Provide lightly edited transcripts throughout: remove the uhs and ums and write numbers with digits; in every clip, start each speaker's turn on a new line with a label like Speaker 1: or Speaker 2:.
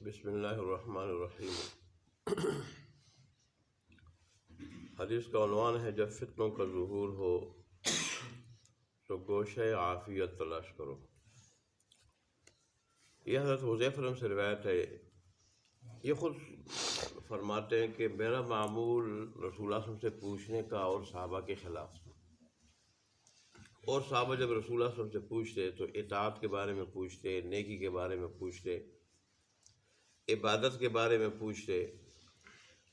Speaker 1: بسم اللہ الرحمن الرحیم۔ حدیث کا عنوان ہے جب فتنوں کا ظہور ہو تو گوشہ عافیت تلاش کرو۔ یہ حضرت حذیفہ سے روایت ہے۔ یہ خود فرماتے ہیں کہ میرا معمول رسول اللہ صلی اللہ علیہ وسلم سے پوچھنے کا اور صحابہ کے خلاف تھا، اور صحابہ جب رسول اللہ صلی اللہ علیہ وسلم سے پوچھتے تو اطاعت کے بارے میں پوچھتے، نیکی کے بارے میں پوچھتے، عبادت کے بارے میں پوچھتے،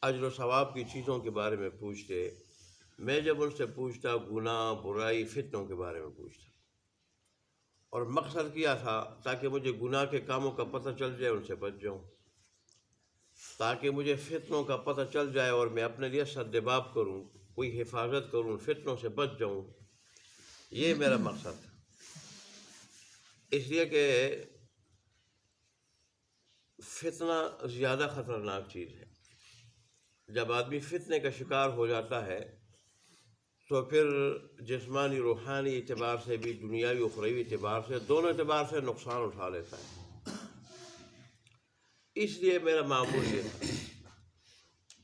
Speaker 1: اجر و ثواب کی چیزوں کے بارے میں پوچھتے۔ میں جب ان سے پوچھتا گناہ، برائی، فتنوں کے بارے میں پوچھتا، اور مقصد کیا تھا تاکہ مجھے گناہ کے کاموں کا پتہ چل جائے، ان سے بچ جاؤں، تاکہ مجھے فتنوں کا پتہ چل جائے اور میں اپنے لیے سدباب کروں، کوئی حفاظت کروں، فتنوں سے بچ جاؤں۔ یہ میرا مقصد تھا، اس لیے کہ فتنہ زیادہ خطرناک چیز ہے۔ جب آدمی فتنے کا شکار ہو جاتا ہے تو پھر جسمانی روحانی اعتبار سے بھی، دنیاوی اخروی اعتبار سے، دونوں اعتبار سے نقصان اٹھا لیتا ہے۔ اس لیے میرا معمول یہ تھا،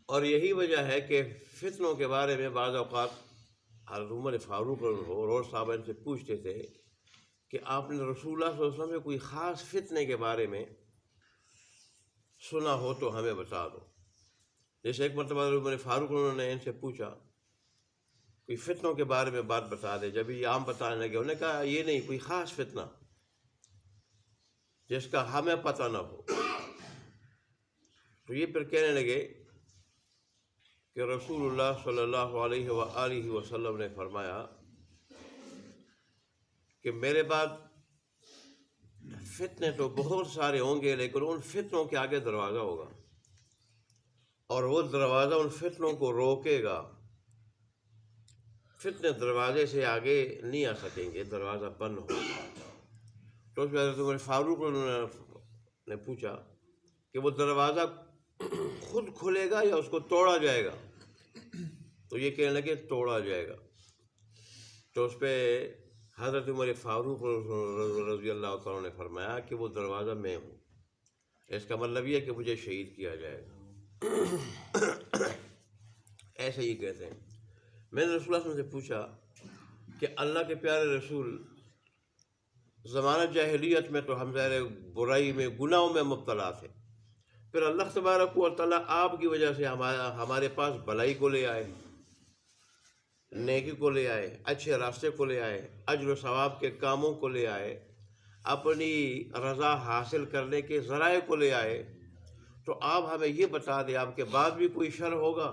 Speaker 1: اور یہی وجہ ہے کہ فتنوں کے بارے میں بعض اوقات حضرت عمر فاروق اور صحابہ سے پوچھتے تھے کہ آپ نے رسول اللہ صلی اللہ علیہ وسلم سے کوئی خاص فتنے کے بارے میں سنا ہو تو ہمیں بتا دو۔ جیسے ایک مرتبہ عمر فاروق انہوں نے ان سے پوچھا کوئی فتنوں کے بارے میں بات بتا دے، جب یہ عام بتانے لگے، انہوں نے کہا یہ نہیں، کوئی خاص فتنہ جس کا ہمیں پتہ نہ ہو۔ تو یہ پھر کہنے لگے کہ رسول اللہ صلی اللہ علیہ وآلہ وسلم نے فرمایا کہ میرے بعد فتنے تو بہت سارے ہوں گے، لیکن ان فتنوں کے آگے دروازہ ہوگا، اور وہ دروازہ ان فتنوں کو روکے گا۔ فتنے دروازے سے آگے نہیں آ سکیں گے، دروازہ بند ہوگا۔ تو اس وجہ سے عمر فاروق نے پوچھا کہ وہ دروازہ خود کھلے گا یا اس کو توڑا جائے گا؟ تو یہ کہنے لگے توڑا جائے گا۔ تو اس پہ حضرت عمر فاروق رضی اللہ تعالیٰ نے فرمایا کہ وہ دروازہ میں ہوں، اس کا مطلب یہ ہے کہ مجھے شہید کیا جائے گا۔ ایسے ہی کہتے ہیں۔ میں نے رسول اللہ صلی اللہ علیہ وسلم سے پوچھا کہ اللہ کے پیارے رسول، زمانہ جاہلیت میں تو ہم ظاہر برائی میں، گناہوں میں مبتلا تھے، پھر اللہ تبارک و تعالیٰ آپ کی وجہ سے ہمارے پاس بھلائی کو لے آئے، نیکی کو لے آئے، اچھے راستے کو لے آئے، اجر و ثواب کے کاموں کو لے آئے، اپنی رضا حاصل کرنے کے ذرائع کو لے آئے۔ تو آپ ہمیں یہ بتا دیں، آپ کے بعد بھی کوئی شر ہوگا،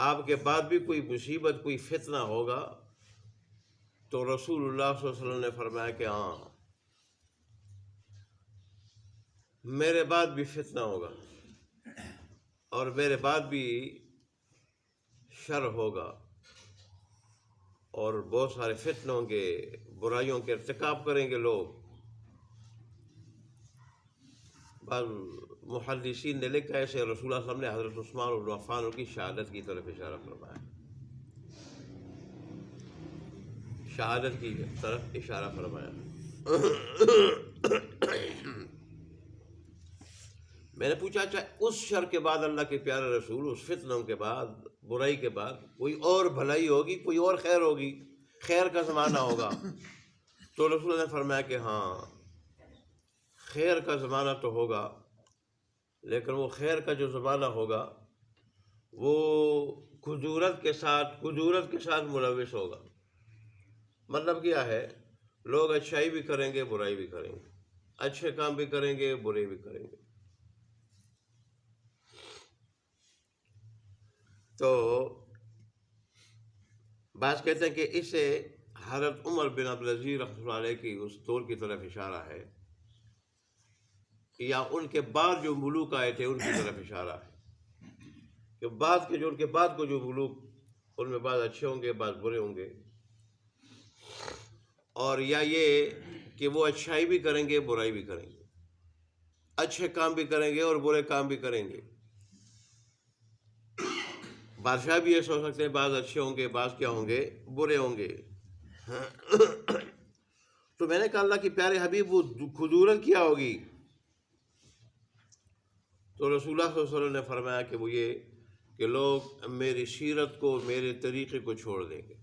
Speaker 1: آپ کے بعد بھی کوئی مصیبت، کوئی فتنہ ہوگا؟ تو رسول اللہ صلی اللہ علیہ وسلم نے فرمایا کہ ہاں، میرے بعد بھی فتنہ ہوگا، اور میرے بعد بھی شر ہوگا، اور بہت سارے فتنوں کے، برائیوں کے ارتکاب کریں گے لوگ۔ بعض محدثین نے لکھا ہے ایسے رسول اللہ صلی اللہ علیہ وسلم نے حضرت عثمان بن عفان کی شہادت کی طرف اشارہ فرمایا، شہادت کی طرف اشارہ فرمایا۔ میں نے پوچھا اچھا اس شر کے بعد اللہ کے پیارے رسول، اس فتنوں کے بعد، برائی کے بعد کوئی اور بھلائی ہوگی، کوئی اور خیر ہوگی، خیر کا زمانہ ہوگا؟ تو رسول اللہ نے فرمایا کہ ہاں، خیر کا زمانہ تو ہوگا، لیکن وہ خیر کا جو زمانہ ہوگا وہ کدورت کے ساتھ ملوث ہوگا۔ مطلب کیا ہے؟ لوگ اچھائی بھی کریں گے، برائی بھی کریں گے، اچھے کام بھی کریں گے، برے بھی کریں گے۔ تو بعض کہتے ہیں کہ اس سے حضرت عمر بن عبدالعزیز رحمۃ اللہ علیہ کی اس دور کی طرف اشارہ ہے، یا ان کے بعد جو ملوک آئے تھے ان کی طرف اشارہ ہے، کہ بعد کے جو ان کے بعد کو جو ملوک، ان میں بعض اچھے ہوں گے، بعض برے ہوں گے، اور یا یہ کہ وہ اچھائی بھی کریں گے، برائی بھی کریں گے، اچھے کام بھی کریں گے اور برے کام بھی کریں گے۔ بادشاہ بھی ایسے ہو سکتے ہیں، بعض اچھے ہوں گے، بعض کیا ہوں گے، برے ہوں گے۔ تو میں نے کہا اللہ کے پیارے حبیب، وہ کھجورت کیا ہوگی؟ تو رسول اللہ صلی اللہ علیہ وسلم نے فرمایا کہ وہ یہ کہ لوگ میری سیرت کو، میرے طریقے کو چھوڑ دیں گے،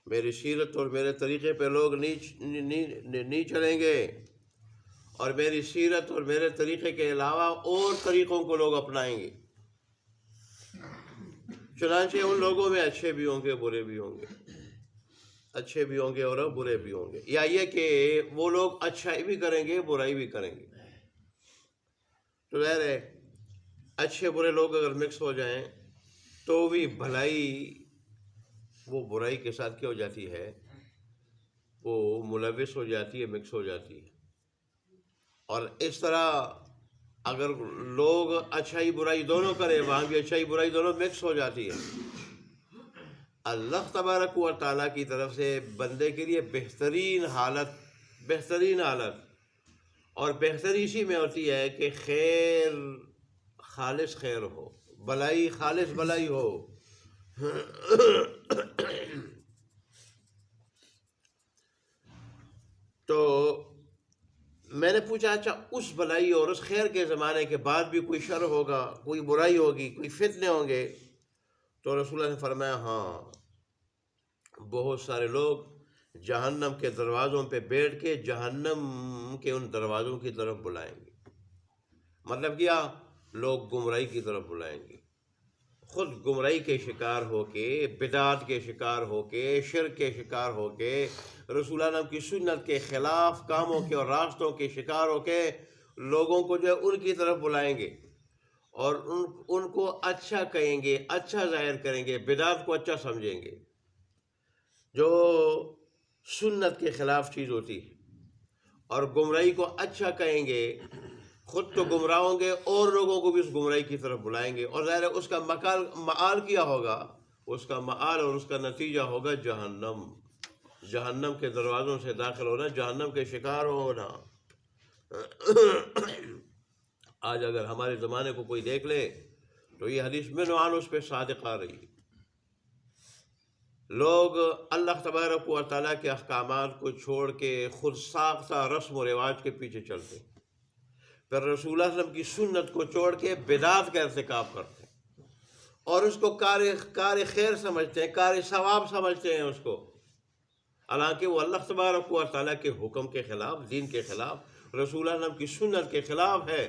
Speaker 1: میری سیرت اور میرے طریقے پہ لوگ نہیں چلیں گے، اور میری سیرت اور میرے طریقے کے علاوہ اور طریقوں کو لوگ اپنائیں گے۔ چنانچہ ان لوگوں میں اچھے بھی ہوں گے، برے بھی ہوں گے، اچھے بھی ہوں گے اور برے بھی ہوں گے، یا یہ کہ وہ لوگ اچھائی بھی کریں گے، برائی بھی کریں گے۔ تو ظاہر ہے اچھے برے لوگ اگر مکس ہو جائیں تو بھی بھلائی وہ برائی کے ساتھ کیا ہو جاتی ہے، وہ ملوث ہو جاتی ہے، مکس ہو جاتی ہے۔ اور اس طرح اگر لوگ اچھائی برائی دونوں کریں، وہاں بھی اچھائی برائی دونوں مکس ہو جاتی ہے۔ اللہ تبارک و تعالیٰ کی طرف سے بندے کے لیے بہترین حالت اور بہتری اسی میں ہوتی ہے کہ خیر خالص خیر ہو، بلائی خالص بلائی ہو۔ تو میں نے پوچھا اچھا اس بلائی اور اس خیر کے زمانے کے بعد بھی کوئی شر ہوگا، کوئی برائی ہوگی، کوئی فتنے ہوں گے؟ تو رسول اللہ نے فرمایا ہاں، بہت سارے لوگ جہنم کے دروازوں پہ بیٹھ کے جہنم کے ان دروازوں کی طرف بلائیں گے۔ مطلب کیا؟ لوگ گمراہی کی طرف بلائیں گے، خود گمراہی کے شکار ہو کے، بدعات کے شکار ہو کے، شرک کے شکار ہو کے، رسول اللہ کی سنت کے خلاف کاموں کے اور راستوں کے شکار ہو کے لوگوں کو جو ہے ان کی طرف بلائیں گے، اور ان کو اچھا کہیں گے، اچھا ظاہر کریں گے، بدعات کو اچھا سمجھیں گے، جو سنت کے خلاف چیز ہوتی ہے، اور گمراہی کو اچھا کہیں گے، خود تو گمراہ ہوں گے اور لوگوں کو بھی اس گمراہی کی طرف بلائیں گے، اور ظاہر ہے اس کا معال کیا ہوگا؟ اس کا معال اور اس کا نتیجہ ہوگا جہنم، جہنم کے دروازوں سے داخل ہونا، جہنم کے شکار ہونا۔ آج اگر ہمارے زمانے کو کوئی دیکھ لے تو یہ حدیث میں نوعان اس پہ صادق آ رہی ہے۔ لوگ اللہ تبارک و تعالیٰ کے احکامات کو چھوڑ کے خود ساختہ رسم و رواج کے پیچھے چلتے، پھر رسول اللہ صلی اللہ علیہ وسلم کی سنت کو چھوڑ کے بدعات کا ارتکاب کرتے ہیں، اور اس کو کار خیر سمجھتے ہیں، کار ثواب سمجھتے ہیں اس کو، حالانکہ وہ اللہ تبارک و تعالیٰ کے حکم کے خلاف، دین کے خلاف، رسول اللہ صلی اللہ علیہ وسلم کی سنت کے خلاف ہے۔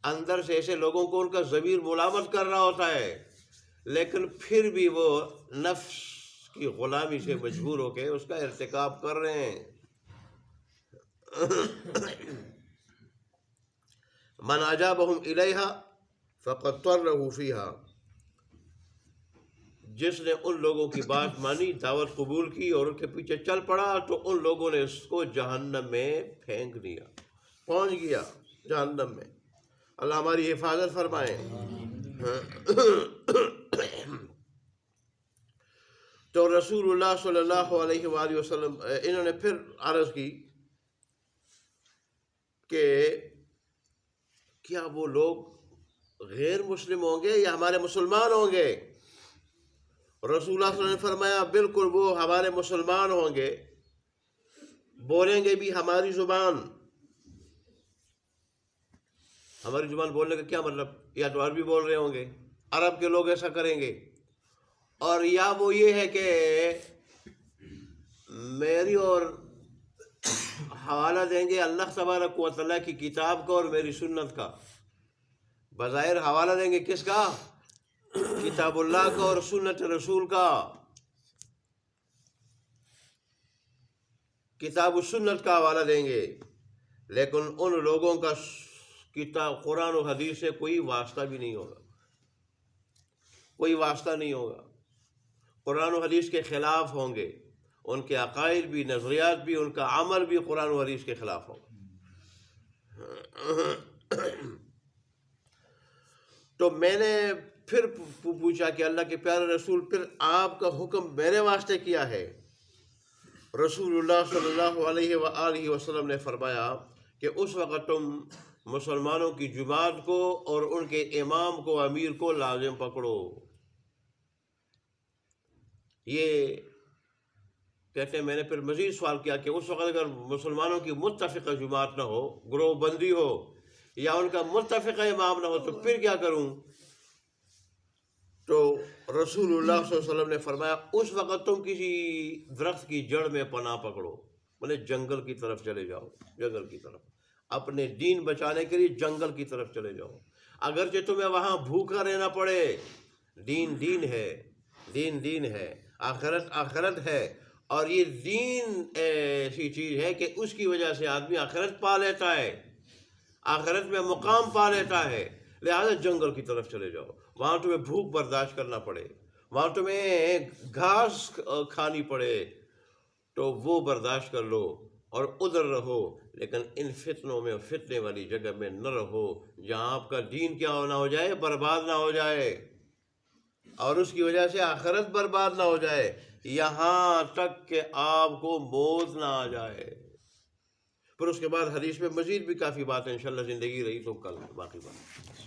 Speaker 1: اندر سے ایسے لوگوں کو ان کا ضمیر ملامت کر رہا ہوتا ہے، لیکن پھر بھی وہ نفس کی غلامی سے مجبور ہو کے اس کا ارتکاب کر رہے ہیں۔ من اجابہم الیہا فقد طرہ فیہا، جس نے ان لوگوں کی بات مانی، دعوت قبول کی اور ان کے پیچھے چل پڑا، تو ان لوگوں نے اس کو جہنم میں پھینک دیا، پہنچ گیا جہنم میں۔ اللہ ہماری حفاظت فرمائے۔ تو رسول اللہ صلی اللہ علیہ وآلہ وسلم انہوں نے پھر عرض کی کہ کیا وہ لوگ غیر مسلم ہوں گے یا ہمارے مسلمان ہوں گے؟ رسول اللہ صلی اللہ علیہ وسلم نے فرمایا بالکل وہ ہمارے مسلمان ہوں گے، بولیں گے بھی ہماری زبان۔ ہماری زبان بولنے کا کیا مطلب؟ یا تو عربی بول رہے ہوں گے، عرب کے لوگ ایسا کریں گے، اور یا وہ یہ ہے کہ میری اور حوالہ دیں گے اللہ تبارک و تعالیٰ کی کتاب کا اور میری سنت کا۔ بظاہر حوالہ دیں گے کس کا؟ کتاب اللہ کا اور سنت رسول کا، کتاب و سنت کا حوالہ دیں گے، لیکن ان لوگوں کا کتاب قرآن و حدیث سے کوئی واسطہ بھی نہیں ہوگا، کوئی واسطہ نہیں ہوگا، قرآن و حدیث کے خلاف ہوں گے، ان کے عقائد بھی، نظریات بھی، ان کا عمل بھی قرآن و حدیث کے خلاف ہوگا۔ تو میں نے پھر پوچھا کہ اللہ کے پیارے رسول، پھر آپ کا حکم میرے واسطے کیا ہے؟ رسول اللہ صلی اللہ علیہ وآلہ وسلم نے فرمایا کہ اس وقت تم مسلمانوں کی جماعت کو اور ان کے امام کو، امیر کو لازم پکڑو۔ یہ کہتے ہیں میں نے پھر مزید سوال کیا کہ اس وقت اگر مسلمانوں کی متفقہ جماعت نہ ہو، گروہ بندی ہو، یا ان کا متفقہ امام نہ ہو تو پھر کیا کروں؟ تو رسول اللہ صلی اللہ علیہ وسلم نے فرمایا اس وقت تم کسی درخت کی جڑ میں پناہ پکڑو، بولے جنگل کی طرف چلے جاؤ، جنگل کی طرف اپنے دین بچانے کے لیے جنگل کی طرف چلے جاؤ، اگرچہ تمہیں وہاں بھوکا رہنا پڑے، دین دین ہے، دین دین ہے، آخرت آخرت ہے، اور یہ دین ایسی چیز ہے کہ اس کی وجہ سے آدمی آخرت پا لیتا ہے، آخرت میں مقام پا لیتا ہے، لہذا جنگل کی طرف چلے جاؤ، وہاں تمہیں بھوک برداشت کرنا پڑے، وہاں تمہیں گھاس کھانی پڑے تو وہ برداشت کر لو اور ادھر رہو، لیکن ان فتنوں میں، فتنے والی جگہ میں نہ رہو جہاں آپ کا دین کیا نہ ہو جائے، برباد نہ ہو جائے، اور اس کی وجہ سے آخرت برباد نہ ہو جائے، یہاں تک کہ آپ کو موت نہ آ جائے۔ پھر اس کے بعد حدیث میں مزید بھی کافی باتیں، انشاءاللہ زندگی رہی تو کل باقی بات۔